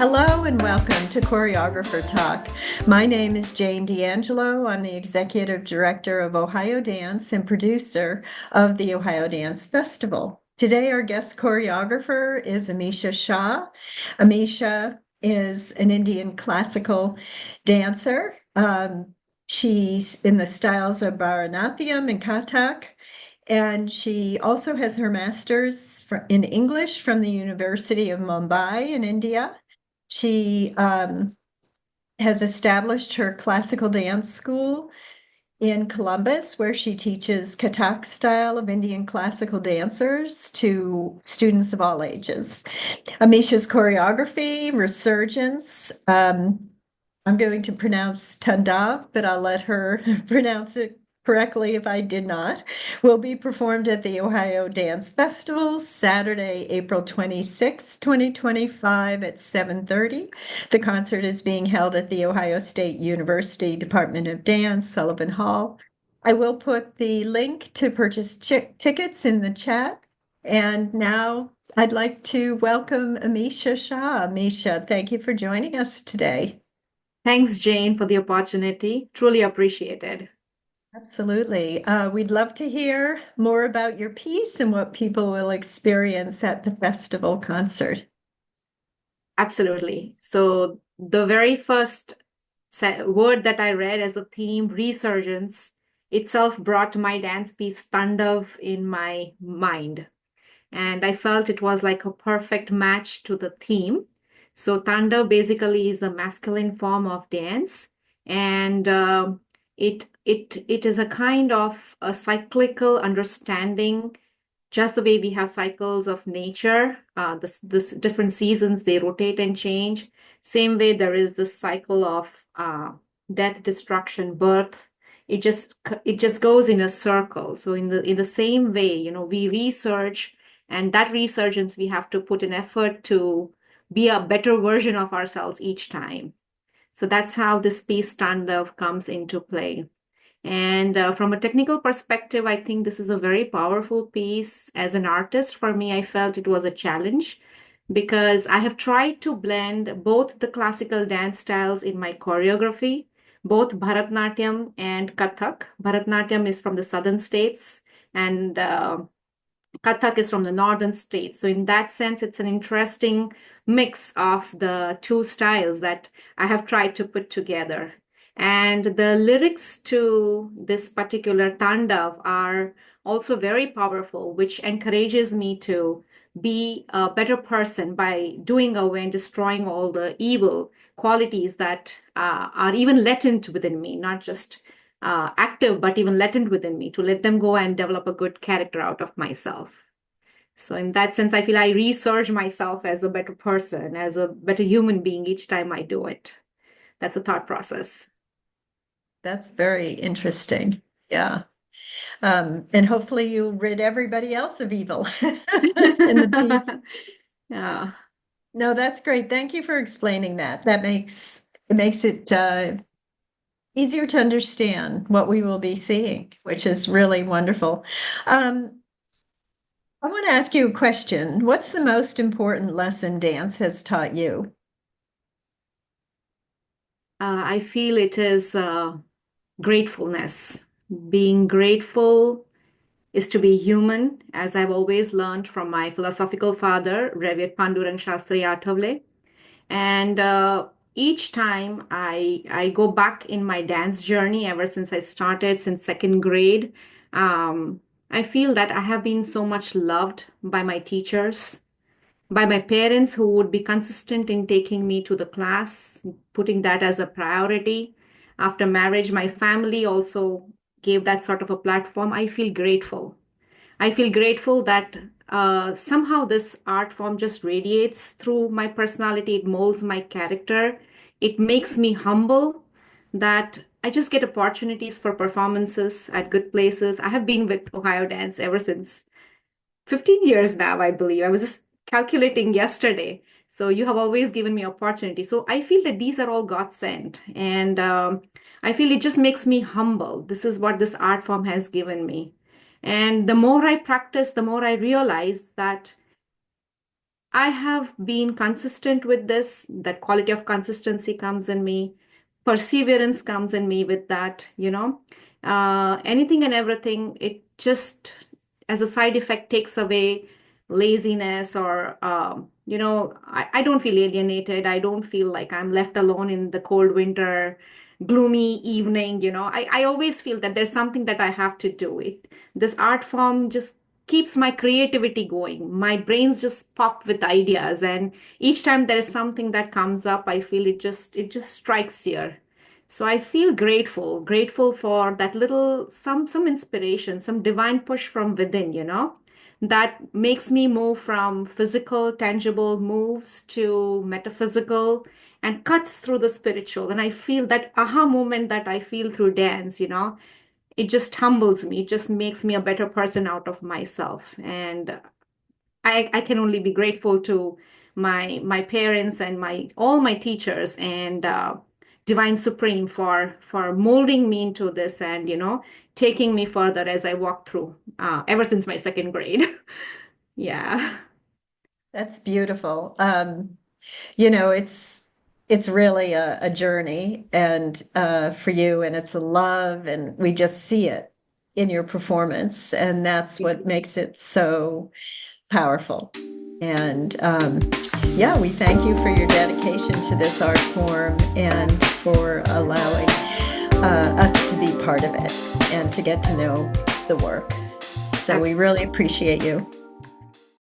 Hello and welcome to Choreographer Talk. My name is Jane D'Angelo. I'm the Executive Director of OhioDance and producer of the OhioDance Festival. Today, our guest choreographer is Amisha Shah. Amisha is an Indian classical dancer. She's in the styles of Bharatanatyam and Kathak. And she also has her master's in English from the University of Mumbai in India. She has established her classical dance school in Columbus, where she teaches Kathak style of Indian classical dancers to students of all ages. Amisha's choreography, Resurgence, I'm going to pronounce Taandav, but I'll let her pronounce it correctly if I did not, will be performed at the OhioDance Festival Saturday, April 26, 2025 at 7:30. The concert is being held at the Ohio State University Department of Dance, Sullivant Hall. I will put the link to purchase tickets in the chat. And now I'd like to welcome Amisha Shah. Amisha, thank you for joining us today. Thanks, Jane, for the opportunity. Truly appreciated. Absolutely. We'd love to hear more about your piece and what people will experience at the festival concert. Absolutely. So the very first word that I read as a theme, resurgence, itself brought my dance piece Taandav in my mind. And I felt it was like a perfect match to the theme. So Taandav basically is a masculine form of dance, and it is a kind of a cyclical understanding, just the way we have cycles of nature. This different seasons, they rotate and change. Same way there is this cycle of death, destruction, birth. It just goes in a circle. So in the same way, we research, and that resurgence, we have to put an effort to be a better version of ourselves each time. So that's how this piece Taandav comes into play. And from a technical perspective, I think this is a very powerful piece. As an artist, for me, I felt it was a challenge because I have tried to blend both the classical dance styles in my choreography, both Bharatanatyam and Kathak. Bharatanatyam is from the southern states, and Kathak is from the northern states. So in that sense, it's an interesting mix of the two styles that I have tried to put together. And the lyrics to this particular Taandav are also very powerful, which encourages me to be a better person by doing away and destroying all the evil qualities that are even latent within me, not just active, but even latent within me, to let them go and develop a good character out of myself. So in that sense, I feel I research myself as a better person, as a better human being each time I do it. That's a thought process. That's very interesting. Yeah. And hopefully you rid everybody else of evil in the piece. Yeah. No, that's great. Thank you for explaining that. That makes it easier to understand what we will be seeing, which is really wonderful. I want to ask you a question. What's the most important lesson dance has taught you? I feel it is gratefulness. Being grateful is to be human, as I've always learned from my philosophical father, Revered Pandurang Shastri Athavale. And each time I go back in my dance journey, ever since I started, since second grade, I feel that I have been so much loved by my teachers, by my parents who would be consistent in taking me to the class, putting that as a priority. After marriage, my family also gave that sort of a platform. I feel grateful. I feel grateful that somehow this art form just radiates through my personality. It molds my character. It makes me humble that I just get opportunities for performances at good places. I have been with Ohio Dance ever since 15 years now, I believe. I was just calculating yesterday. So you have always given me opportunity. So I feel that these are all God sent. And I feel it just makes me humble. This is what this art form has given me. And the more I practice, the more I realize that I have been consistent with this. That quality of consistency comes in me. Perseverance comes in me with that, anything and everything. It just, as a side effect, takes away laziness or, I don't feel alienated. I don't feel like I'm left alone in the cold winter, gloomy evening. I always feel that there's something that I have to do. This art form just keeps my creativity going. My brains just pop with ideas, and each time there is something that comes up, I feel it just strikes here. So I feel grateful for that little some inspiration, some divine push from within, that makes me move from physical, tangible moves to metaphysical and cuts through the spiritual. And I feel that aha moment that I feel through dance, it just humbles me. It just makes me a better person out of myself. And I can only be grateful to my parents and my all my teachers and Divine Supreme for molding me into this and taking me further as I walk through ever since my second grade. Yeah. That's beautiful. It's really a journey and for you, and it's a love, and we just see it in your performance, and that's what makes it so powerful. And yeah, we thank you for your dedication to this art form and for allowing us to be part of it and to get to know the work. So we really appreciate you.